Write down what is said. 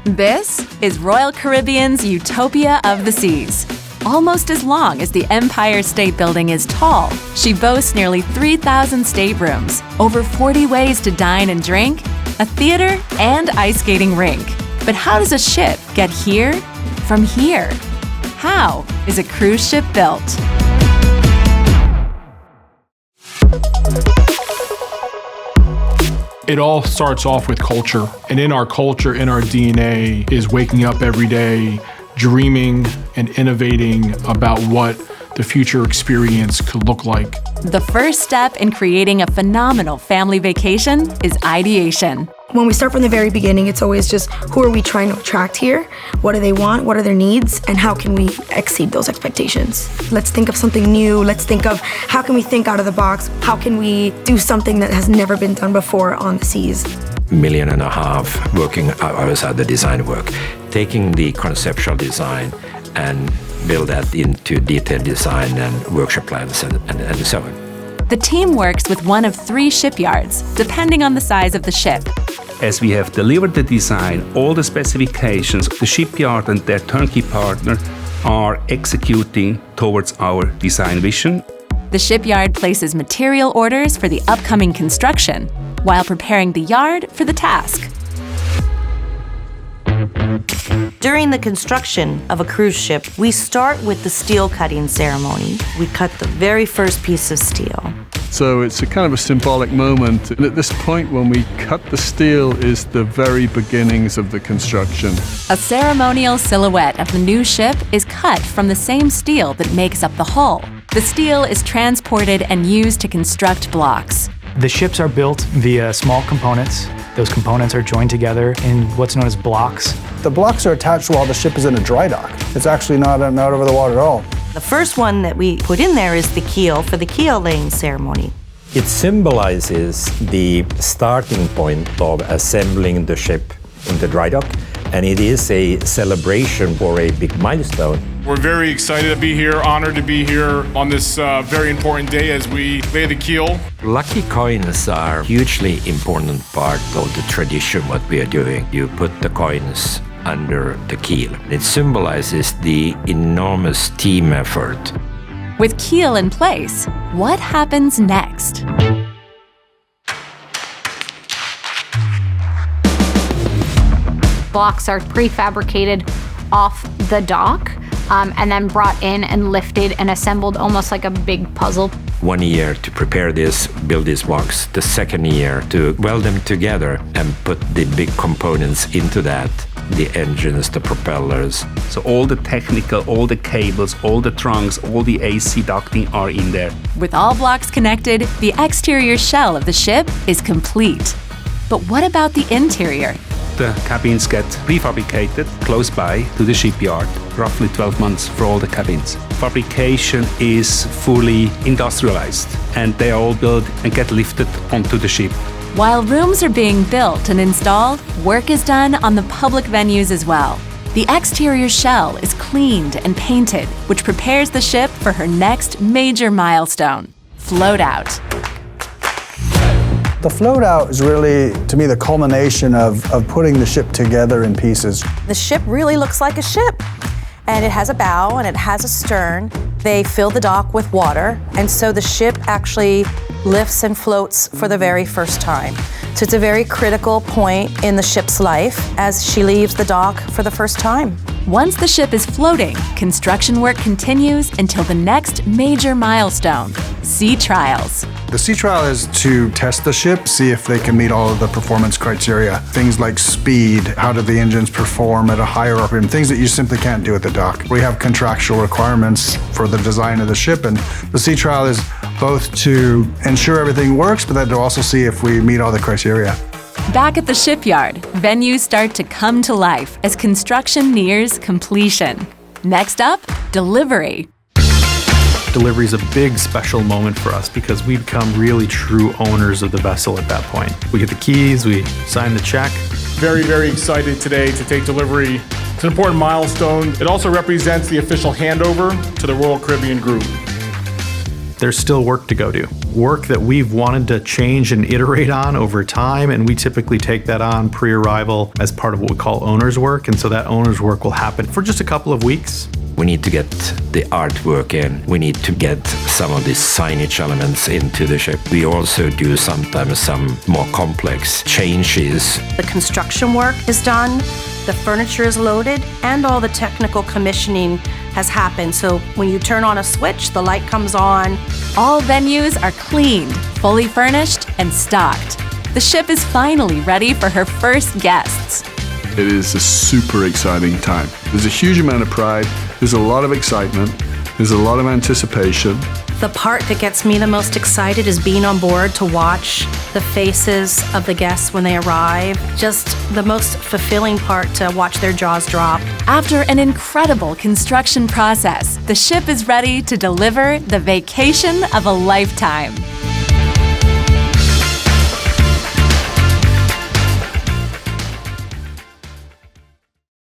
This is Royal Caribbean's Utopia of the Seas. Almost as long as the Empire State Building is tall, she boasts nearly 3,000 staterooms, over 40 ways to dine and drink, a theater, and ice skating rink. But how does a ship get here from here? How is a cruise ship built? It all starts off with culture. And in our culture, in our DNA, is waking up every day, dreaming and innovating about what the future experience could look like. The first step in creating a phenomenal family vacation is ideation. When we start from the very beginning, it's always just who are we trying to attract here? What do they want? What are their needs? And how can we exceed those expectations? Let's think of something new. Let's think of how can we think out of the box? How can we do something that has never been done before on the seas? $1.5 million working hours at the design work, taking the conceptual design and build that into detailed design and workshop plans and so on. The team works with one of 3 shipyards, depending on the size of the ship. As we have delivered the design, all the specifications, the shipyard and their turnkey partner are executing towards our design vision. The shipyard places material orders for the upcoming construction, while preparing the yard for the task. During the construction of a cruise ship, we start with the steel cutting ceremony. We cut the very first piece of steel. So it's a kind of a symbolic moment. And at this point, when we cut the steel, is the very beginnings of the construction. A ceremonial silhouette of the new ship is cut from the same steel that makes up the hull. The steel is transported and used to construct blocks. The ships are built via small components. Those components are joined together in what's known as blocks. The blocks are attached while the ship is in a dry dock. It's actually not over the water at all. The first one that we put in there is the keel for the keel laying ceremony. It symbolizes the starting point of assembling the ship in the dry dock, and it is a celebration for a big milestone. We're very excited to be here, honored to be here on this very important day as we lay the keel. Lucky coins are a hugely important part of the tradition, what we are doing. You put the coins under the keel. It symbolizes the enormous team effort. With keel in place, what happens next? Blocks are prefabricated off the dock and then brought in and lifted and assembled almost like a big puzzle. 1 year to prepare this, build these blocks. The second year to weld them together and put the big components into that. The engines, the propellers. So all the technical, all the cables, all the trunks, all the AC ducting are in there. With all blocks connected, the exterior shell of the ship is complete. But what about the interior? The cabins get prefabricated close by to the shipyard, roughly 12 months for all the cabins. Fabrication is fully industrialized, and they are all built and get lifted onto the ship. While rooms are being built and installed, work is done on the public venues as well. The exterior shell is cleaned and painted, which prepares the ship for her next major milestone, float out. The float out is really, to me, the culmination of putting the ship together in pieces. The ship really looks like a ship, and it has a bow and it has a stern. They fill the dock with water, and so the ship actually lifts and floats for the very first time. So it's a very critical point in the ship's life as she leaves the dock for the first time. Once the ship is floating, construction work continues until the next major milestone, sea trials. The sea trial is to test the ship, see if they can meet all of the performance criteria. Things like speed, how do the engines perform at a higher RPM, things that you simply can't do at the dock. We have contractual requirements for the design of the ship, and the sea trial is both to ensure everything works, but then to also see if we meet all the criteria. Back at the shipyard, venues start to come to life as construction nears completion. Next up, delivery. Delivery is a big special moment for us because we become really true owners of the vessel at that point. We get the keys, we sign the check. Very, very excited today to take delivery. It's an important milestone. It also represents the official handover to the Royal Caribbean Group. there's still work to go do. Work that we've wanted to change and iterate on over time, and we typically take that on pre-arrival as part of what we call owner's work, and so that owner's work will happen for just a couple of weeks. We need to get the artwork in. We need to get some of the signage elements into the ship. We also do sometimes some more complex changes. The construction work is done, the furniture is loaded, and all the technical commissioning has happened. So when you turn on a switch, the light comes on. All venues are cleaned, fully furnished, and stocked. The ship is finally ready for her first guests. It is a super exciting time. There's a huge amount of pride, there's a lot of excitement, there's a lot of anticipation. The part that gets me the most excited is being on board to watch the faces of the guests when they arrive. Just the most fulfilling part to watch their jaws drop. After an incredible construction process, the ship is ready to deliver the vacation of a lifetime.